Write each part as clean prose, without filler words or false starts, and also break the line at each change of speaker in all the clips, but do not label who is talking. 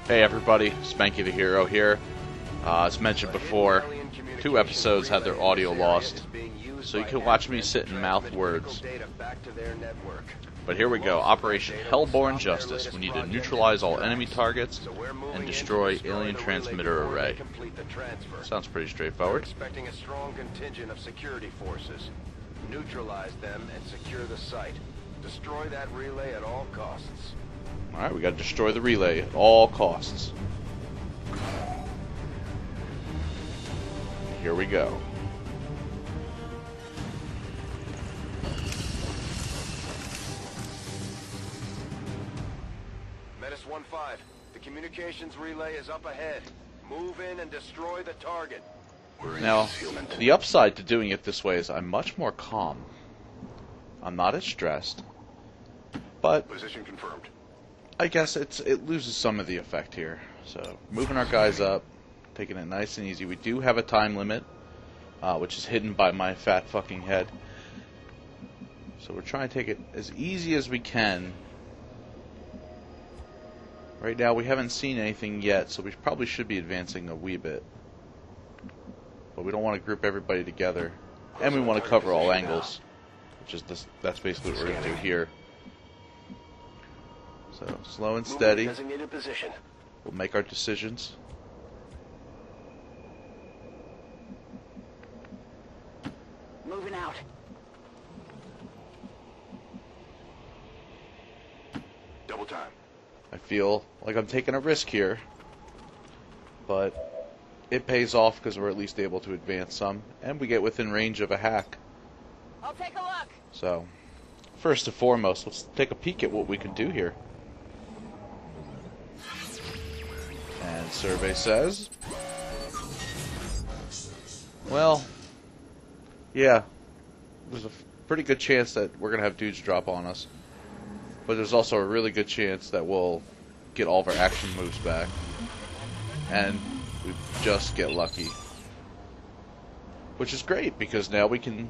Hey everybody, Spanky the Hero here. As mentioned before, 2 episodes had their audio lost, so you can watch me sit and mouth words. But here we go, Operation Hellborn Justice. We need to neutralize all enemy targets and destroy alien transmitter array. Sounds pretty straightforward.
Expecting a strong contingent of security forces. Neutralize them and secure the site. Destroy that relay at all costs.
Alright, we gotta destroy the relay at all costs. Here we go.
Menace 1-5, the communications relay is up ahead. Move in and destroy the target.
Now, the upside to doing it this way is I'm much more calm. I'm not as stressed. But
Position confirmed.
I guess it loses some of the effect here. So, moving our guys up, taking it nice and easy. We do have a time limit, which is hidden by my fat fucking head. So we're trying to take it as easy as we can. Right now we haven't seen anything yet, so we probably should be advancing a wee bit. But we don't want to group everybody together. And we want to cover all angles. Which is that's basically what we're going to do here. So, slow and steady. We'll make our decisions.
Moving out.
Double time.
I feel like I'm taking a risk here. But it pays off because we're at least able to advance some. And we get within range of a hack.
I'll take a look.
So, first and foremost, let's take a peek at what we can do here. And survey says, well, yeah, there's a pretty good chance that we're going to have dudes drop on us. But there's also a really good chance that we'll get all of our action moves back. And we just get lucky. Which is great, because now we can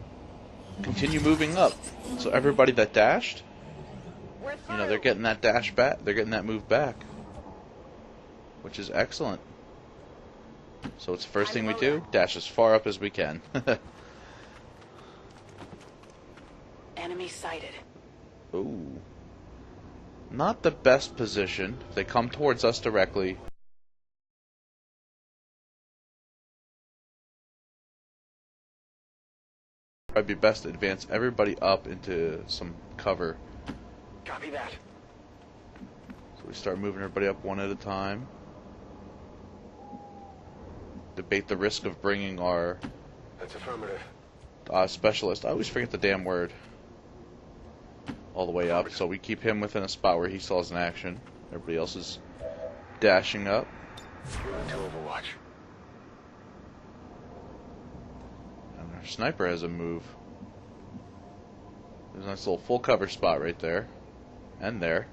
continue moving up. So everybody that dashed, you know, they're getting that dash back. They're getting that move back. Which is excellent. So it's the first thing we do, dash as far up as we can.
Enemy sighted.
Ooh. Not the best position. If they come towards us directly, it'd be best to advance everybody up into some cover.
Copy that.
So we start moving everybody up one at a time. Debate the risk of bringing our
That's affirmative.
specialist. I always forget the damn word. All the way up, so we keep him within a spot where he still has an action. Everybody else is dashing up.
Moving to Overwatch.
And our sniper has a move. There's a nice little full cover spot right there. And there.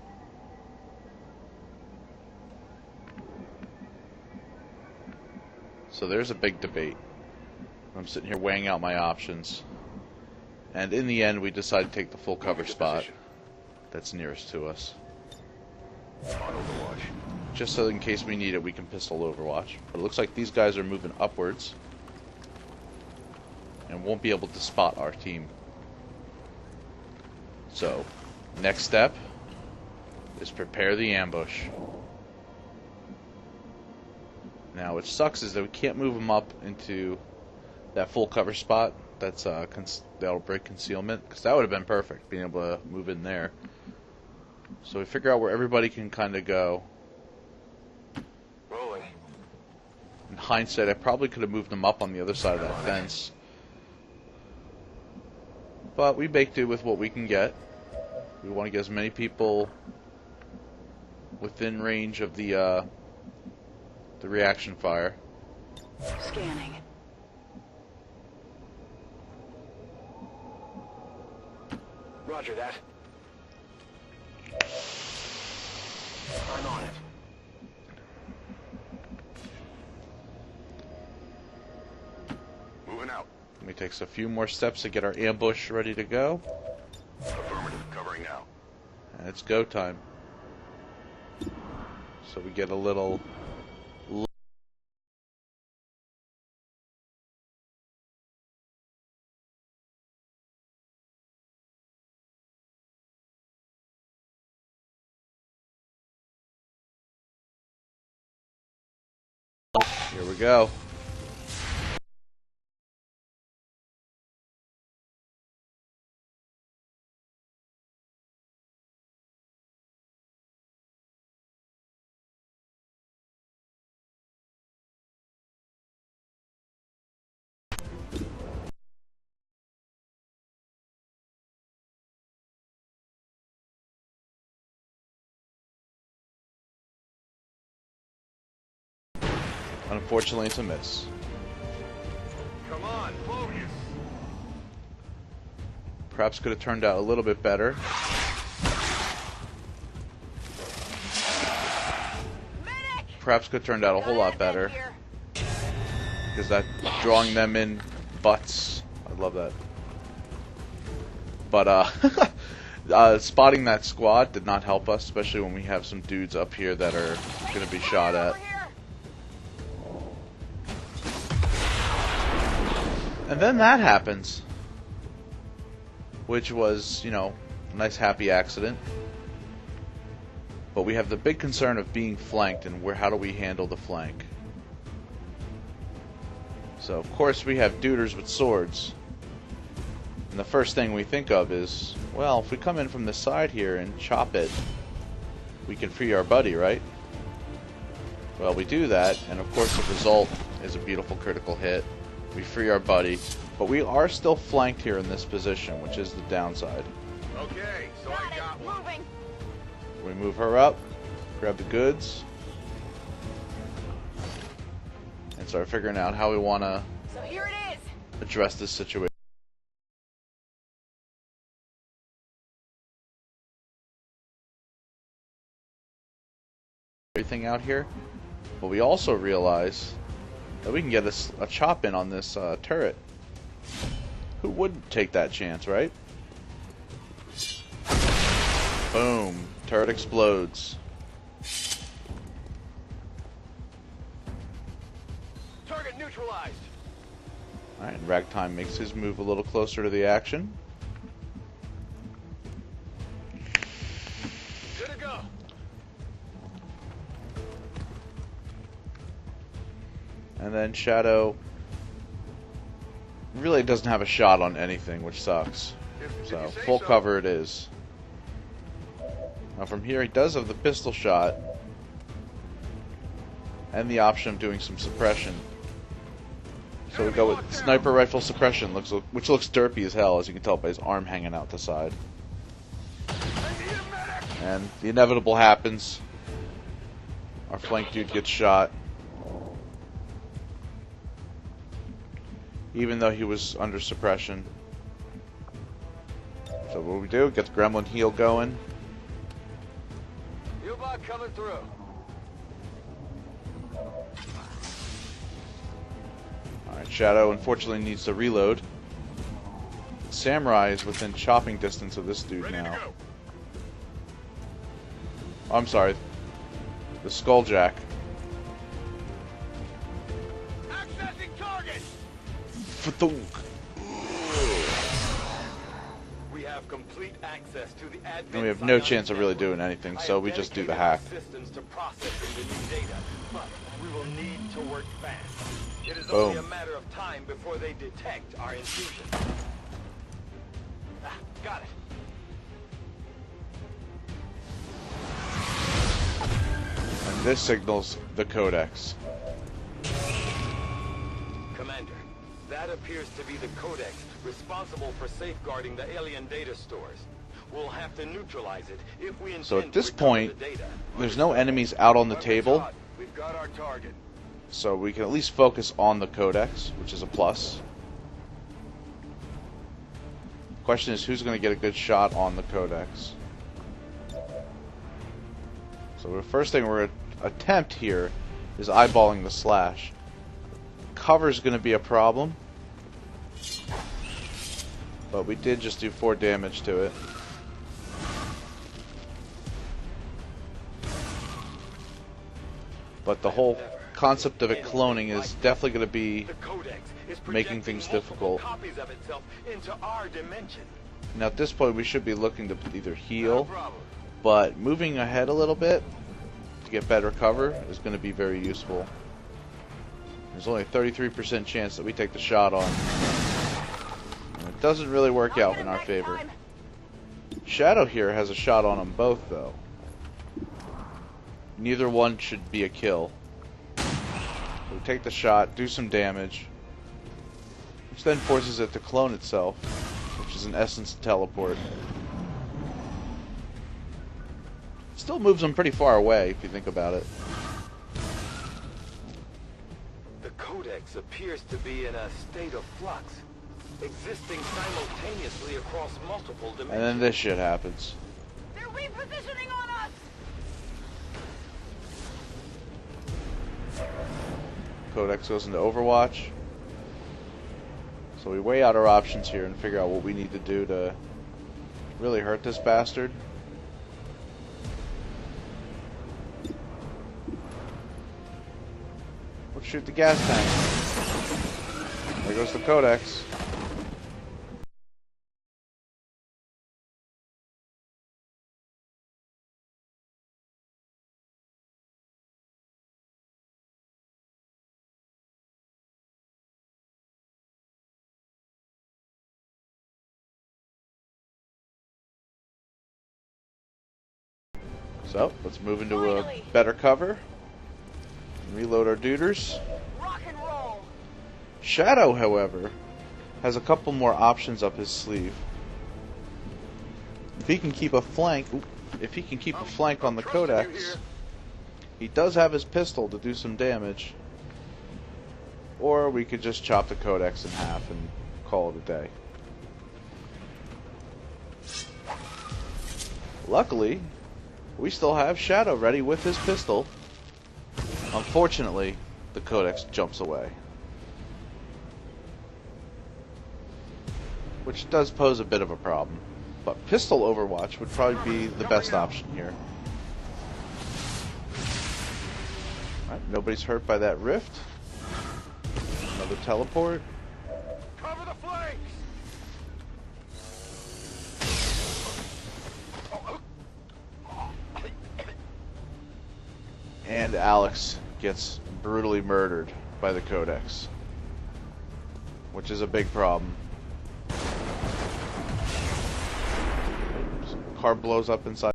So there's a big debate. I'm sitting here weighing out my options. And in the end, we decide to take the full cover spot that's nearest to us.
On Overwatch.
Just so in case we need it, we can pistol Overwatch. But it looks like these guys are moving upwards. And won't be able to spot our team. So, next step is prepare the ambush. Now, what sucks is that we can't move them up into that full cover spot. That's that'll break concealment, because that would have been perfect, being able to move in there. So we figure out where everybody can kind of go.
Rolling.
In hindsight, I probably could have moved them up on the other side of that fence. But we make do with what we can get. We want to get as many people within range of the reaction fire.
Scanning.
Roger that. I'm on it. Moving out.
It takes a few more steps to get our ambush ready to go.
Affirmative. Covering now.
And it's go time. So we get a little... Here we go. Unfortunately, it's a miss.
Come on, focus.
Perhaps could have turned out a little bit better. Perhaps could have turned out a whole lot better. Because that drawing them in butts. I love that. But spotting that squad did not help us, especially when we have some dudes up here that are going to be shot at. And then that happens. Which was, you know, a nice happy accident. But we have the big concern of being flanked, and how do we handle the flank? So, of course, we have duders with swords. And the first thing we think of is, well, if we come in from the side here and chop it, we can free our buddy, right? Well, we do that, and of course the result is a beautiful critical hit. We free our buddy, but we are still flanked here in this position, which is the downside.
Okay, so I got one.
We move her up, grab the goods, and start figuring out how we want to address this situation. Everything out here, but we also realize that we can get a chop in on this turret. Who wouldn't take that chance, right? Boom. Turret explodes.
Target neutralized.
Alright, Ragtime makes his move a little closer to the action.
Good to go.
And then Shadow really doesn't have a shot on anything, which sucks. So, full cover it is. Now from here he does have the pistol shot and the option of doing some suppression. So we go with sniper rifle suppression, which looks derpy as hell, as you can tell by his arm hanging out the side. And the inevitable happens. Our flank dude gets shot. Even though he was under suppression. So what we do, get the gremlin heal going.
U-bot coming through.
Alright, Shadow unfortunately needs to reload. Samurai is within chopping distance of this dude now. Oh, I'm sorry. The Skulljack.
Accessing target. We have complete access to the admin
And we have no chance of really doing anything, so we just do the hack.
Systems to process the new data, but we will need to work fast. It is
Boom.
only a matter of time before they detect our intrusion. Got it.
And this signals the Codex.
Commander, that appears to be the Codex responsible for safeguarding the alien data stores. We'll have to neutralize it if we intend
So at this
to recover
point,
the data.
there's no enemies out on the table,
We've got our target.
so we can at least focus on the Codex, which is a plus. Question is, who's going to get a good shot on the Codex? So the first thing we're going to attempt here is eyeballing the Slash. Cover's going to be a problem, but we did just do 4 damage to it. But the whole concept of it cloning is definitely going to be
The Codex is
making
projecting
things
multiple
difficult.
copies of itself into our dimension.
Now at this point we should be looking to either
No
heal,
problem.
but moving ahead a little bit to get better cover is going to be very useful. There's only a 33% chance that we take the shot on. And it doesn't really work out in our favor. Shadow here has a shot on them both though. Neither one should be a kill. We take the shot, do some damage, which then forces it to clone itself, which is in essence a teleport. Still moves them pretty far away if you think about it.
The Codex appears to be in a state of flux, existing simultaneously across multiple dimensions.
And then this shit happens.
They're repositioning on us!
Codex goes into Overwatch. So we weigh out our options here and figure out what we need to do to really hurt this bastard. Let's shoot the gas tank. There goes the Codex. So, let's move into a better cover. Reload our duders.
Rock and roll!
Shadow, however, has a couple more options up his sleeve. If he can keep a flank, on the Codex, he does have his pistol to do some damage. Or we could just chop the Codex in half and call it a day. Luckily, we still have Shadow ready with his pistol. Unfortunately, the Codex jumps away. Which does pose a bit of a problem. But pistol Overwatch would probably be the best option here. Alright, nobody's hurt by that rift. Another teleport.
Cover the flanks!
And Alex gets brutally murdered by the Codex. Which is a big problem. Car blows up inside.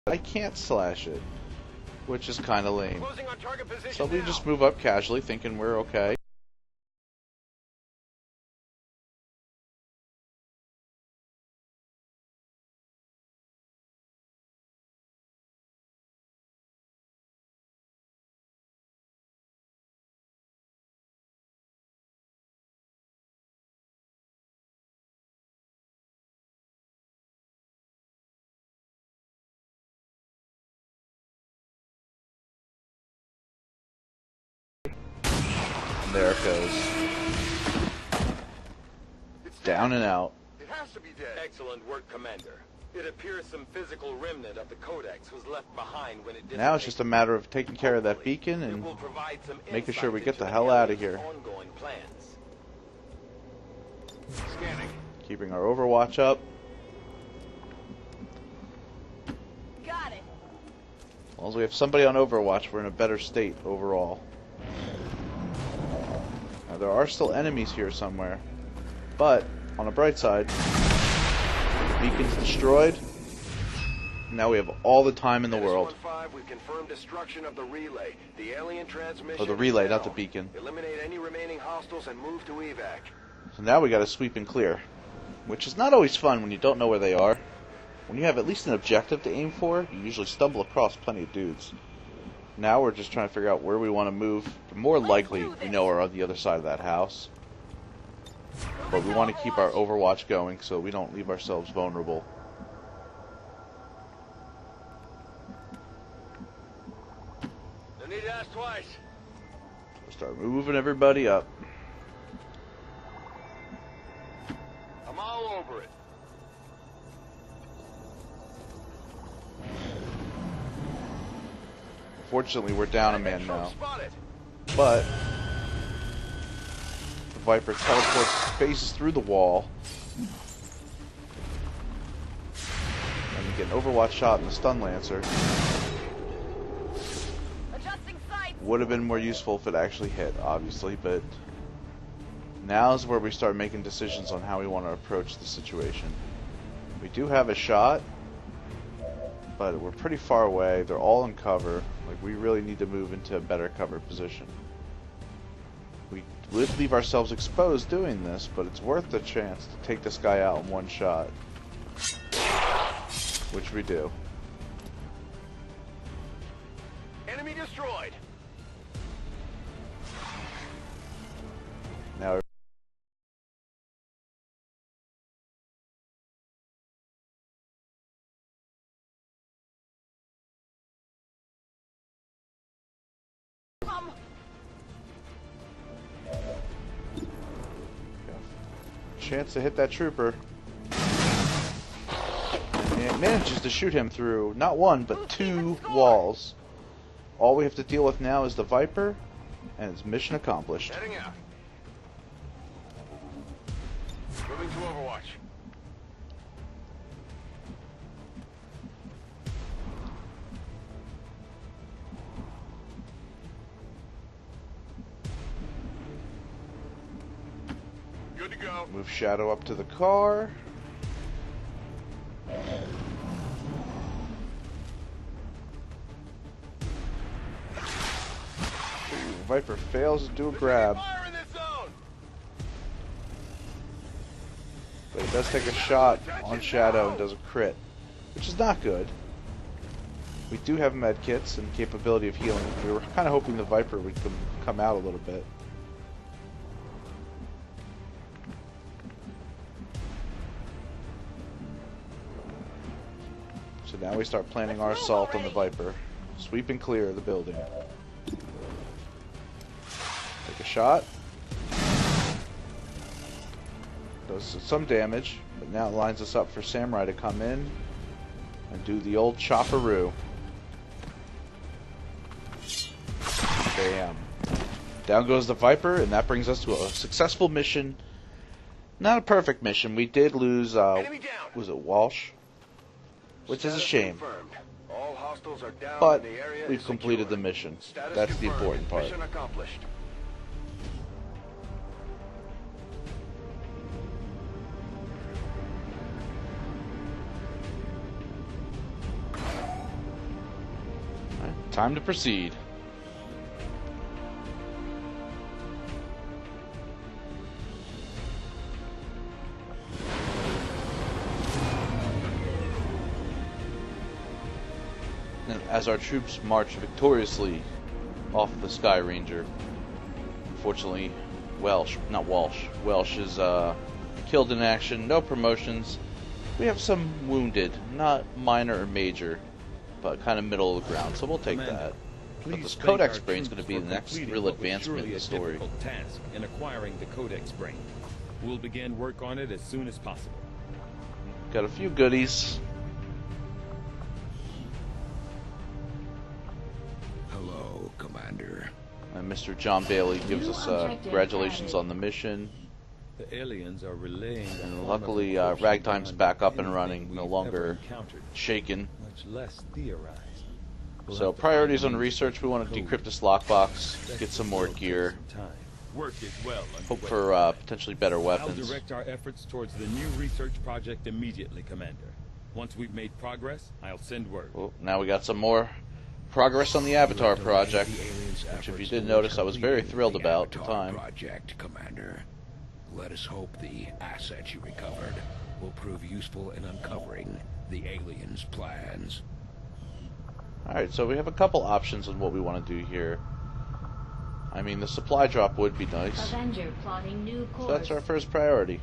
I can't slash it, which is kind of lame.
Closing on target position
So we
now.
just move up casually, thinking we're okay. And there it goes.
It's
Down and out.
It has to be dead. Excellent work, Commander. It appears some physical remnant of the Codex was left behind when it
Now it's just a matter of taking care of that beacon
It
and
will provide some
making sure we
insight
get
into
the hell out of
aliens'
here.
Ongoing plans. Scanning.
Keeping our Overwatch up.
Got it!
As long as we have somebody on Overwatch, we're in a better state overall. Now, there are still enemies here somewhere. But, on the bright side, the beacon's destroyed. Now we have all the time in the world.
Dennis 1-5, we've confirmed destruction of the relay. The alien transmission.
Oh, the relay,
is
not the
down.
beacon.
Eliminate any remaining hostiles and move to evac.
So now we gotta sweep and clear. Which is not always fun when you don't know where they are. When you have at least an objective to aim for, you usually stumble across plenty of dudes. Now we're just trying to figure out where we want to move. More likely, we know we're on the other side of that house. But we want to keep our Overwatch going so we don't leave ourselves vulnerable.
No need to ask twice.
We'll start moving everybody up.
I'm all over it.
Fortunately, we're down a man now.
Spotted.
But the Viper teleports spaces through the wall. And we get an Overwatch shot in the Stun Lancer.
Adjusting sights.
Would have been more useful if it actually hit, obviously, but now is where we start making decisions on how we want to approach the situation. We do have a shot, but we're pretty far away. They're all in cover. Like, we really need to move into a better cover position. We would leave ourselves exposed doing this, but it's worth the chance to take this guy out in one shot. Which we do.
Enemy destroyed.
Now chance to hit that trooper. And it manages to shoot him through not one, but two walls. All we have to deal with now is the Viper, and it's mission accomplished.
Heading out. Moving to Overwatch. Good to go.
Move Shadow up to the car. Viper fails to do a grab,
Fire in this zone.
but he does take a shot on Shadow and does a crit, which is not good. We do have med kits and capability of healing. We were kind of hoping the Viper would come out a little bit. So now we start planning our assault on the Viper. Sweep and clear the building. Take a shot. Does some damage, but now it lines us up for Samurai to come in and do the old chopperoo. Bam. Down goes the Viper, and that brings us to a successful mission. Not a perfect mission. We did lose, was it Walsh? Which is a shame.
All hostiles are down
But
and the area
we've
is
completed
secure.
the mission.
Status
That's the
confirmed.
important part.
Mission accomplished.
Alright, time to proceed. And as our troops march victoriously off the Sky Ranger, unfortunately, Welsh is killed in action, no promotions. We have some wounded, not minor or major, but kind of middle of the ground, so we'll take that. But this Codex brain is going to be the next real advancement in the story.
Task in acquiring the Codex brain. We'll begin work on it as soon as possible.
Got a few goodies.
Hello, Commander.
And Mr. John Bailey gives us congratulations on the mission.
The aliens are relaying.
And luckily, Ragtime's back up and running, no longer shaken.
Much less theorized.
So priorities on research, we want to decrypt this lockbox, get some more gear,
Work is well
hope
underway.
for potentially better
I'll
weapons.
direct our efforts towards the new research project immediately, Commander. Once we've made progress, I'll send word.
Well, now we got some more progress on the Avatar project, which if you did notice, I was very thrilled about at the time.
Project, Commander. Let us hope the assets you recovered will prove useful in uncovering the aliens' plans.
Alright, so we have a couple options on what we want to do here. I mean, the supply drop would be nice.
Avenger plotting new course.
So that's our first priority.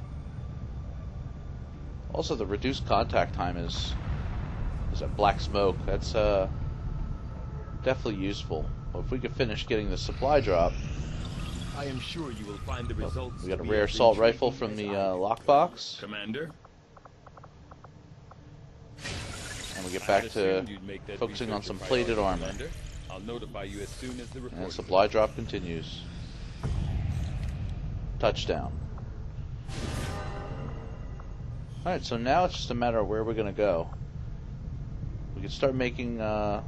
Also, the reduced contact time is a black smoke. That's definitely useful. Well, if we could finish getting the supply drop,
I am sure you will find the results.
we got a
to be
rare
as
assault rifle
intriguing
from the
as I do.
lockbox,
Commander.
and we get
I
back
had
to
assumed you'd make that
focusing on
research
some
a
plated
priority,
armor.
Commander. I'll notify you as soon as the report.
And supply drop continues. Touchdown. Alright, so now it's just a matter of where we're going to go. We can start making... one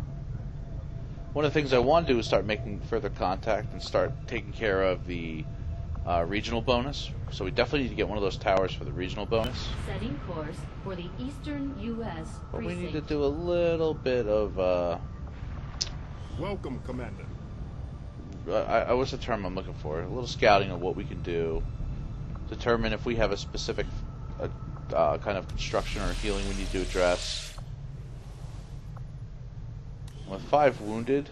of the things I want to do is start making further contact and start taking care of the regional bonus. So we definitely need to get one of those towers for the regional bonus.
Setting course for the eastern U.S.
But we need to do a little bit of...
Welcome, Commander.
what's the term I'm looking for? A little scouting of what we can do. Determine if we have a specific kind of construction or healing we need to address. With 5 wounded,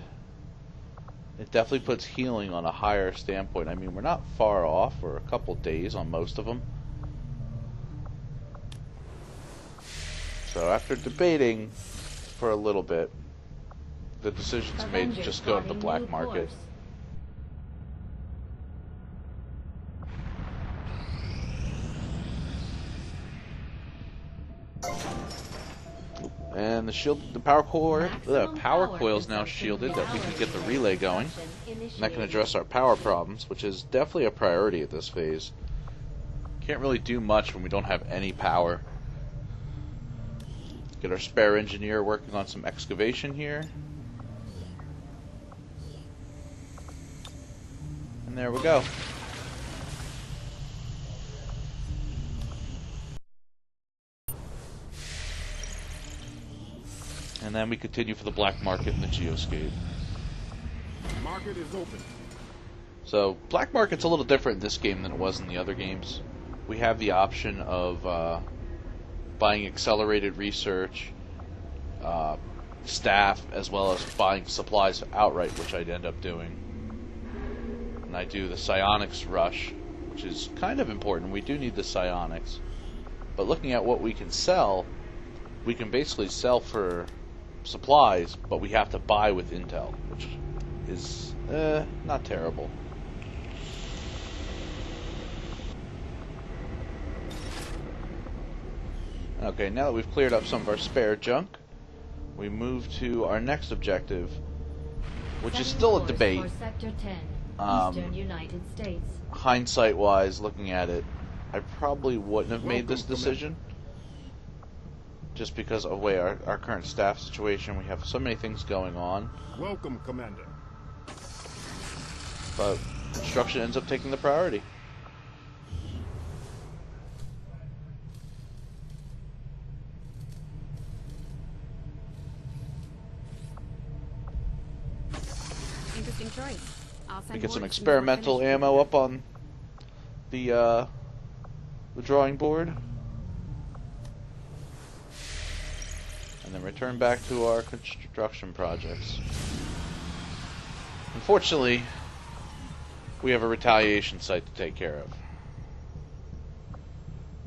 it definitely puts healing on a higher standpoint. I mean, we're not far off. We're a couple days on most of them. So after debating for a little bit, the decision's made to just go to the black market. And the power coil is now shielded, that we can get the relay going. And that can address our power problems, which is definitely a priority at this phase. Can't really do much when we don't have any power. Get our spare engineer working on some excavation here. And there we go. And then we continue for the black market and the geoscape.
Market is open.
So, black market's a little different in this game than it was in the other games. We have the option of buying accelerated research, staff, as well as buying supplies outright, which I'd end up doing. And I do the psionics rush, which is kind of important. We do need the psionics. But looking at what we can sell, we can basically sell for supplies, but we have to buy with intel, which is not terrible. Okay, now that we've cleared up some of our spare junk, we move to our next objective, which is still a debate.
Sector 10, Eastern United States.
Hindsight-wise, looking at it, I probably wouldn't have made this decision. Just because of the way our current staff situation, we have so many things going on.
Welcome, Commander.
But construction ends up taking the priority.
Interesting choice. I'll send
We get some
word
experimental ammo up on the drawing board. And then return back to our construction projects. Unfortunately, we have a retaliation site to take care of,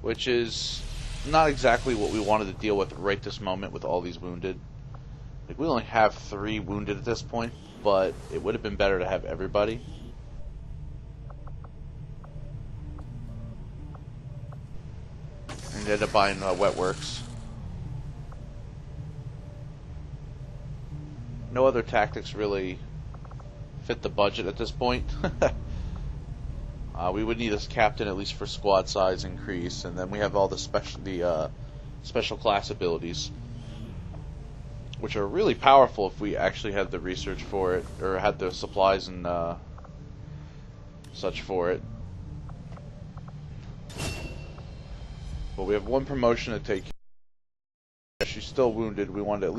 which is not exactly what we wanted to deal with right this moment with all these wounded. Like, we only have 3 wounded at this point, but it would have been better to have everybody. And ended up buying Wet Works. No other tactics really fit the budget at this point. We would need a captain at least for squad size increase, and then we have all the special class abilities, which are really powerful if we actually had the research for it, or had the supplies and such for it. But we have 1 promotion to take care of. She's still wounded. We wanted to at least